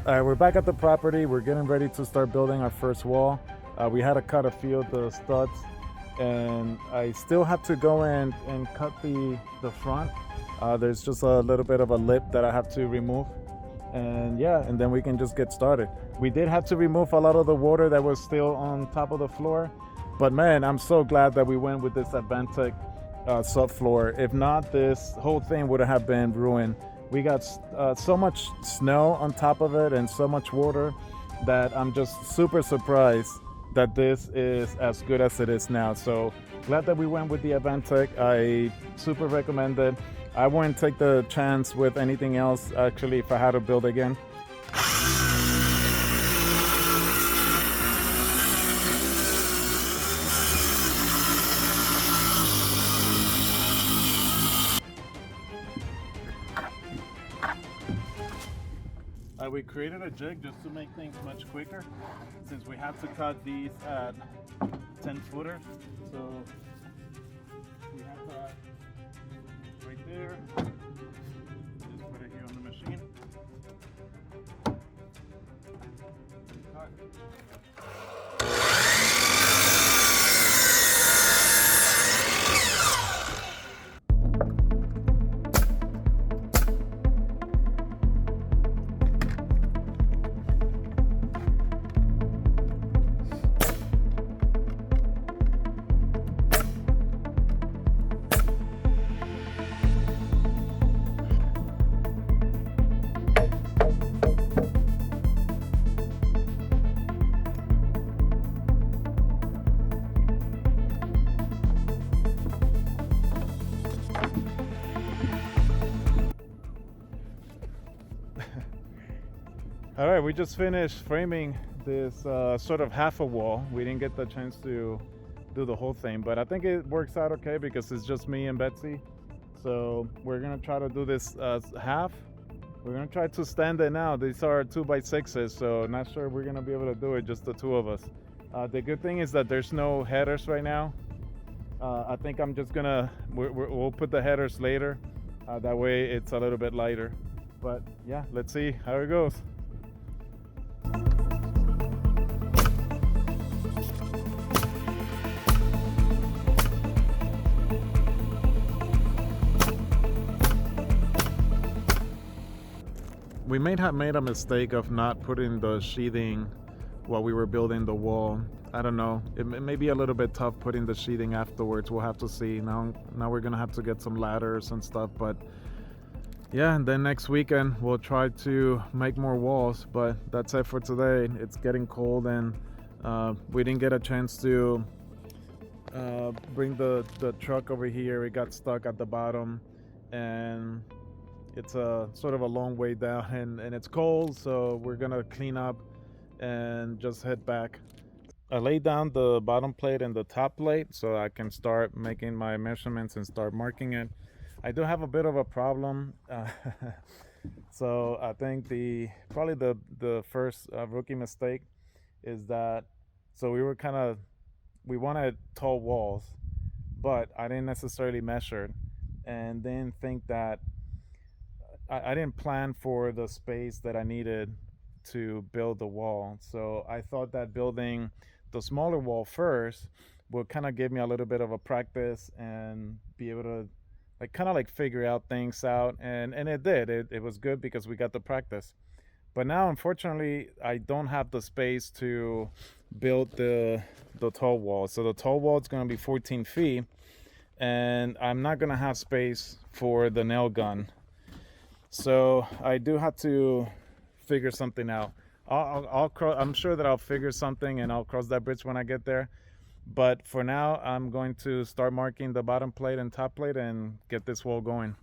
All right, we're back at the property. We're getting ready to start building our first wall. We had to cut a few of the studs, and I still have to go in and cut the front. There's just a little bit of a lip that I have to remove, and yeah, and then we can just get started. We did have to remove a lot of the water that was still on top of the floor, but man, I'm so glad that we went with this Advantech subfloor. If not, this whole thing would have been ruined. We got so much snow on top of it and so much water that I'm just super surprised that this is as good as it is now. So glad that we went with the Advantech. I super recommend it. I wouldn't take the chance with anything else actually if I had to build again. We created a jig just to make things much quicker since we have to cut these at 10 footers. So we have that right there. Just put it here on the machine. Cut. All right, we just finished framing this sort of half a wall. We didn't get the chance to do the whole thing, but I think it works out okay because it's just me and Betsy. So we're gonna try to do this half. We're gonna try to stand it now. These are 2x6s, so not sure we're gonna be able to do it, just the two of us. The good thing is that there's no headers right now. I think I'm just gonna, we'll put the headers later. That way it's a little bit lighter. But yeah, let's see how it goes. We may have made a mistake of not putting the sheathing while we were building the wall. I don't know. It may be a little bit tough putting the sheathing afterwards. We'll have to see. Now we're gonna have to get some ladders and stuff. But yeah, and then next weekend we'll try to make more walls. But that's it for today. It's getting cold and we didn't get a chance to bring the truck over here. It got stuck at the bottom, and it's a sort of a long way down, and it's cold, so we're gonna clean up and just head back. I laid down the bottom plate and the top plate so I can start making my measurements and start marking it. I do have a bit of a problem, so I think probably the first rookie mistake is that, so we wanted tall walls, but I didn't necessarily measure and then think that I didn't plan for the space that I needed to build the wall. So I thought that building the smaller wall first would kind of give me a little bit of a practice and be able to kind of figure out things out. And it did. It was good because we got the practice. But now, unfortunately, I don't have the space to build the tall wall. So the tall wall is going to be 14 feet, and I'm not going to have space for the nail gun. So I do have to figure something out. I'm sure that I'll figure something and I'll cross that bridge when I get there. But for now, I'm going to start marking the bottom plate and top plate and get this wall going.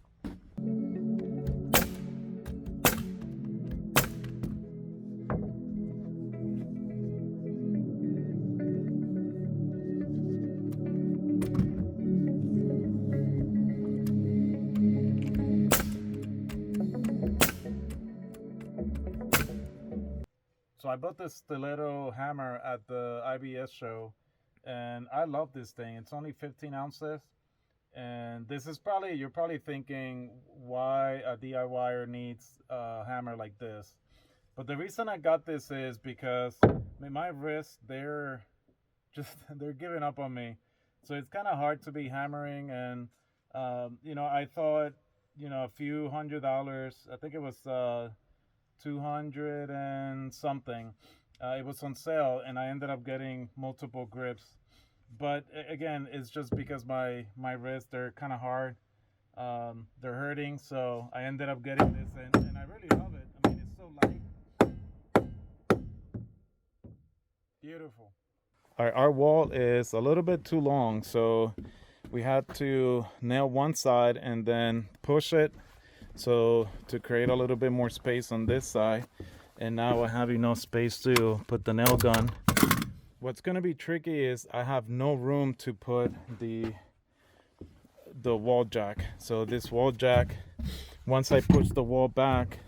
So I bought this stiletto hammer at the IBS show, and I love this thing. It's only 15 ounces, and this is you're probably thinking why a DIYer needs a hammer like this. But the reason I got this is because my wrists, they're giving up on me. So it's kind of hard to be hammering. And I thought, a few $100. I think it was 200 and something. It was on sale, and I ended up getting multiple grips. But again, it's just because my wrists, they're kind of hard. They're hurting, so I ended up getting this, and I really love it. I mean, it's so light. Beautiful. Our wall is a little bit too long, so we had to nail one side and then push it so to create a little bit more space on this side. And now I have enough space to put the nail gun. What's gonna be tricky is I have no room to put the wall jack. So this wall jack, once I push the wall back,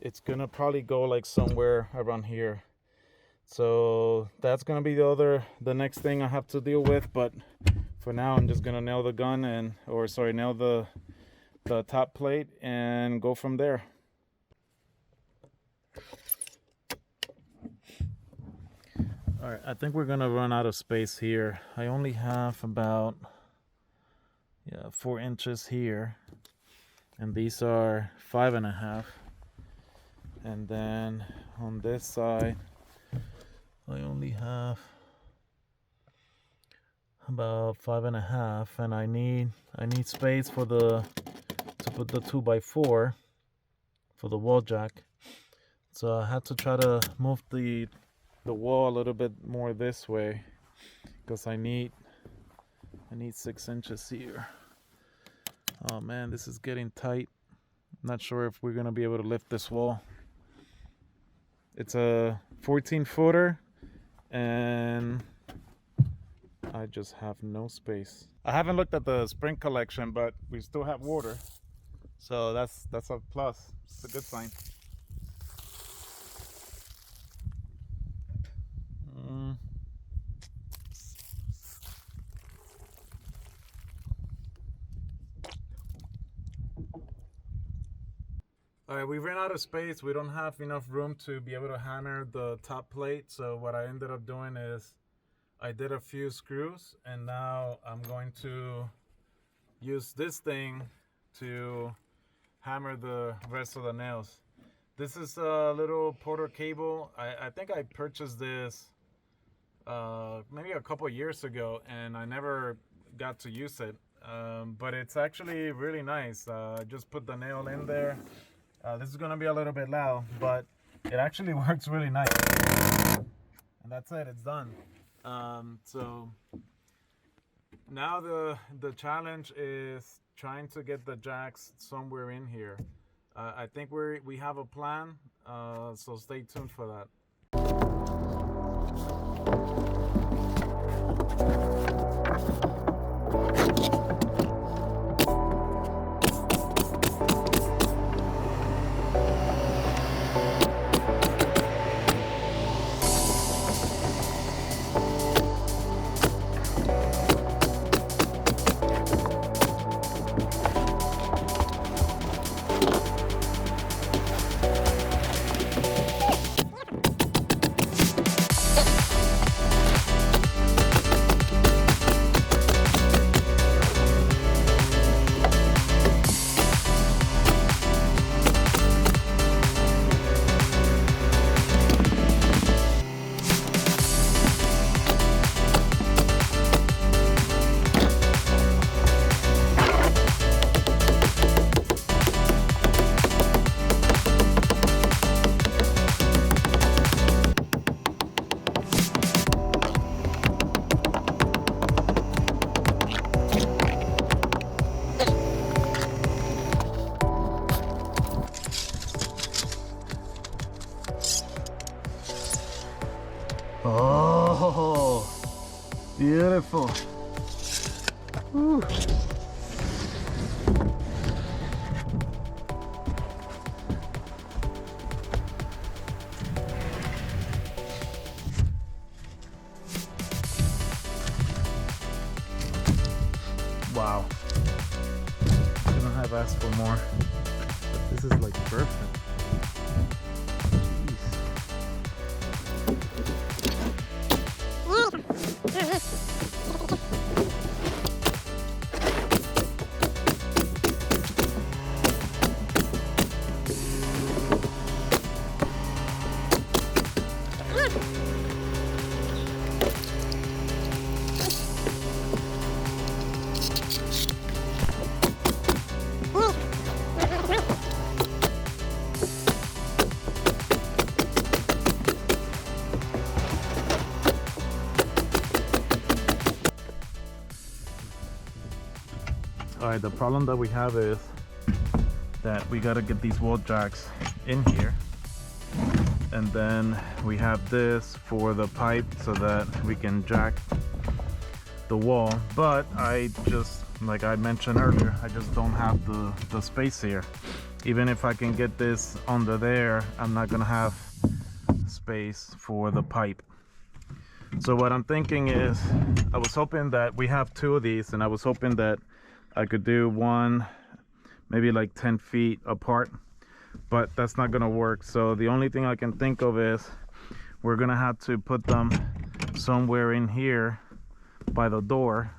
it's gonna probably go like somewhere around here. So that's gonna be the next thing I have to deal with. But for now, I'm just gonna nail the gun nail the top plate and go from there. All right, I think we're gonna run out of space here. I only have about 4 inches here, and these are 5.5. And then on this side, I only have about 5.5, and I need space to put the 2x4 for the wall jack. So I had to try to move the wall a little bit more this way because I need 6 inches here. Oh man, this is getting tight. I'm not sure if we're gonna be able to lift this wall. It's a 14-footer, and I just have no space. I haven't looked at the spring collection, but we still have water, so that's a plus. It's a good sign. All right, we ran out of space. We don't have enough room to be able to hammer the top plate. So what I ended up doing is I did a few screws, and now I'm going to use this thing to hammer the rest of the nails. This is a little Porter cable. I think I purchased this maybe a couple years ago, and I never got to use it. But it's actually really nice. I just put the nail in there. This is gonna be a little bit loud, but it actually works really nice. And that's it, it's done. So now the challenge is trying to get the jacks somewhere in here. I think we have a plan, so stay tuned for that. Oh, beautiful. Whew. Wow. Couldn't have asked for more. This is like perfect. Alright, the problem that we have is that we gotta get these wall jacks in here, and then we have this for the pipe so that we can jack the wall. But I just, like I mentioned earlier, I just don't have the space here. Even if I can get this under there, I'm not gonna have space for the pipe. So what I'm thinking is, I was hoping that we have two of these, and I was hoping that I could do one maybe like 10 feet apart, but that's not gonna work. So the only thing I can think of is we're gonna have to put them somewhere in here by the door.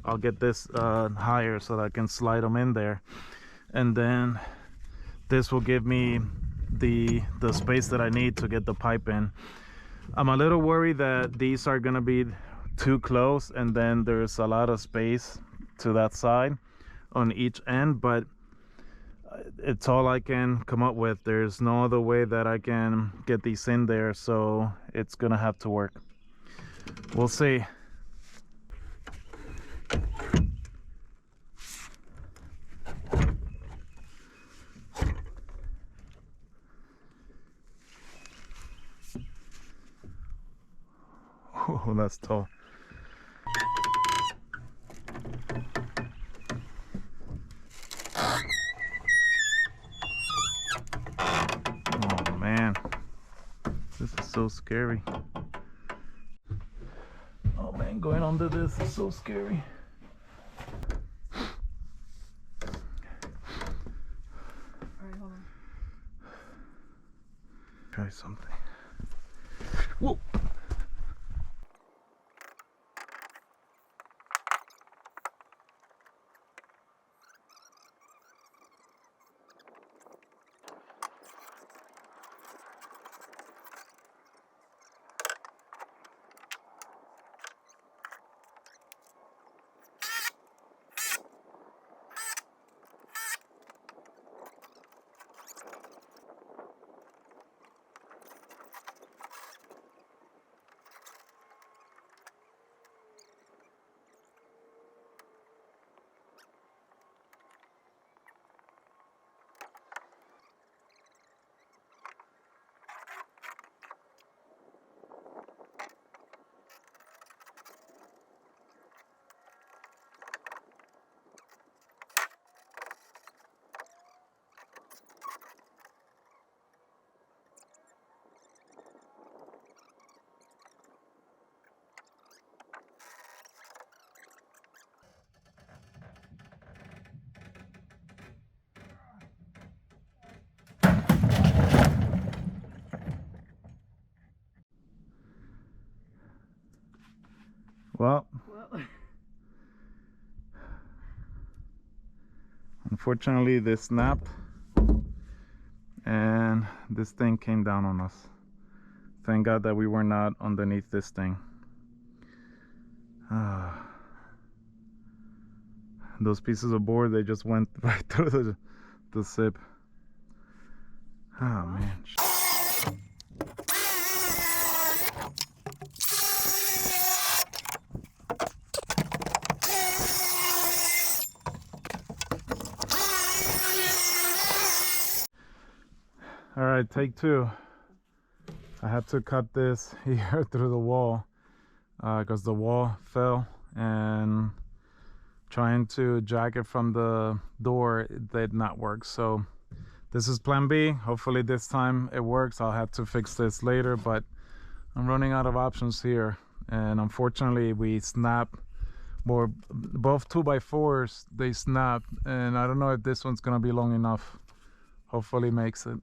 I'll get this higher so that I can slide them in there, and then this will give me the space that I need to get the pipe in. I'm a little worried that these are gonna be too close, and then there's a lot of space to that side on each end, but it's all I can come up with. There's no other way that I can get these in there, so it's gonna have to work. We'll see. Oh, that's tall. Oh man, this is so scary. Oh man, going under this is so scary. Alright, hold on. Try something. Whoa! Well, unfortunately this snapped and this thing came down on us. Thank God that we were not underneath this thing. Those pieces of board, they just went right through the zip. Oh man. All right, take two. I had to cut this here through the wall because the wall fell, and trying to jack it from the door, it did not work. So this is plan B. Hopefully this time it works. I'll have to fix this later, but I'm running out of options here. And unfortunately we snapped Or both 2x4s, they snapped, and I don't know if this one's gonna be long enough. Hopefully makes it.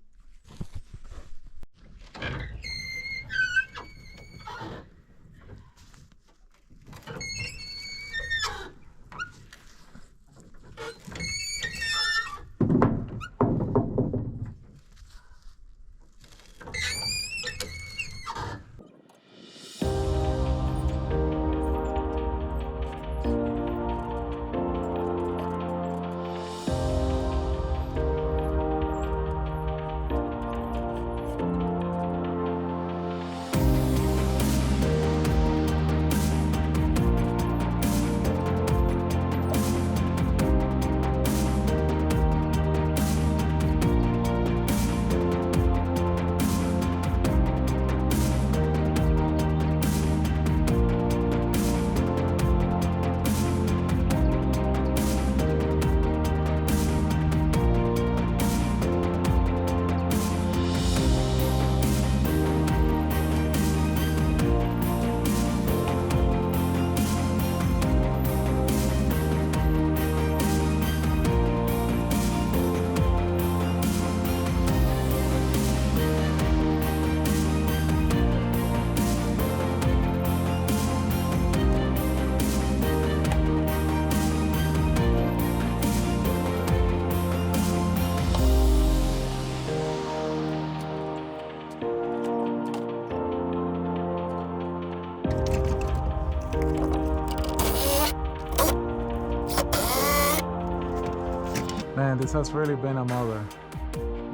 Man, this has really been a mother.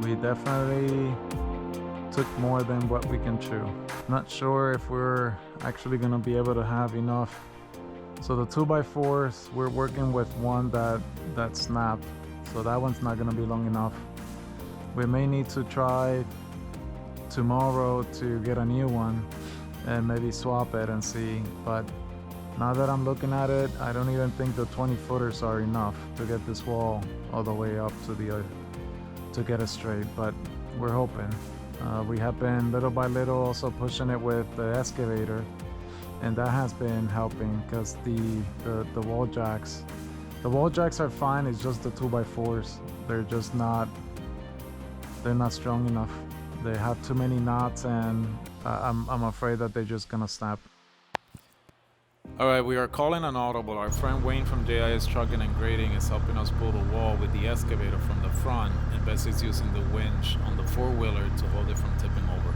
We definitely took more than what we can chew. Not sure if we're actually gonna be able to have enough. So the 2x4s, we're working with one that snapped, so that one's not gonna be long enough. We may need to try tomorrow to get a new one and maybe swap it and see, but now that I'm looking at it, I don't even think the 20 footers are enough to get this wall all the way up to the to get it straight, but we're hoping. We have been little by little also pushing it with the excavator, and that has been helping because the wall jacks are fine. It's just the 2x4s, they're not strong enough. They have too many knots, and I'm afraid that they're just gonna snap. Alright, we are calling an audible. Our friend Wayne from JIS Trucking and Grading is helping us pull the wall with the excavator from the front, and Bess is using the winch on the four-wheeler to hold it from tipping over.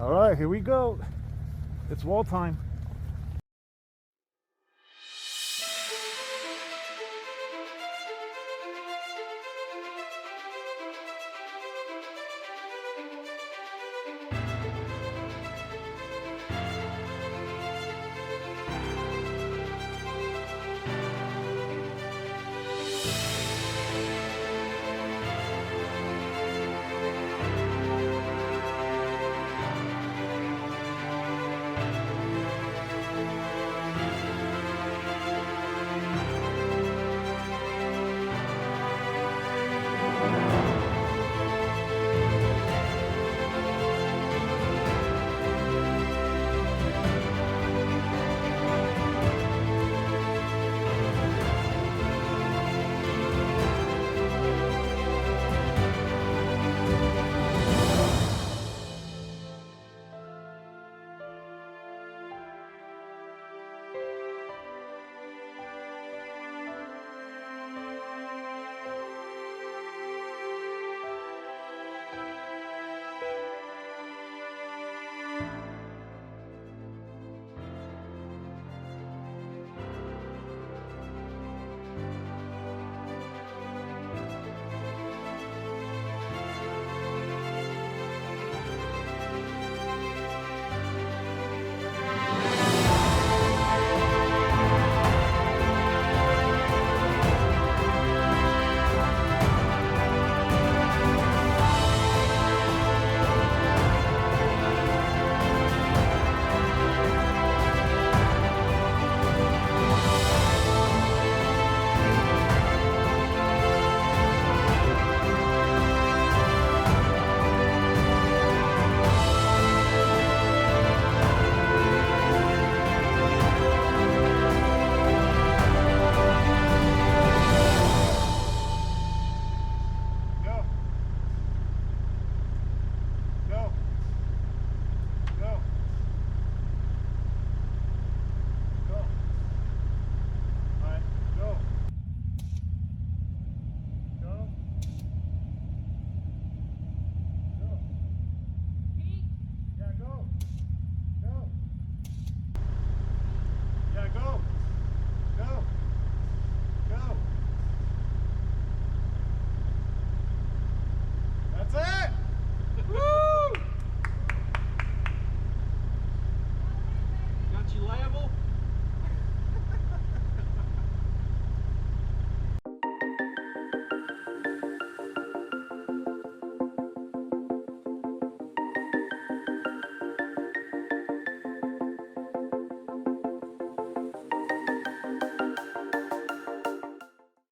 Alright, here we go. It's wall time.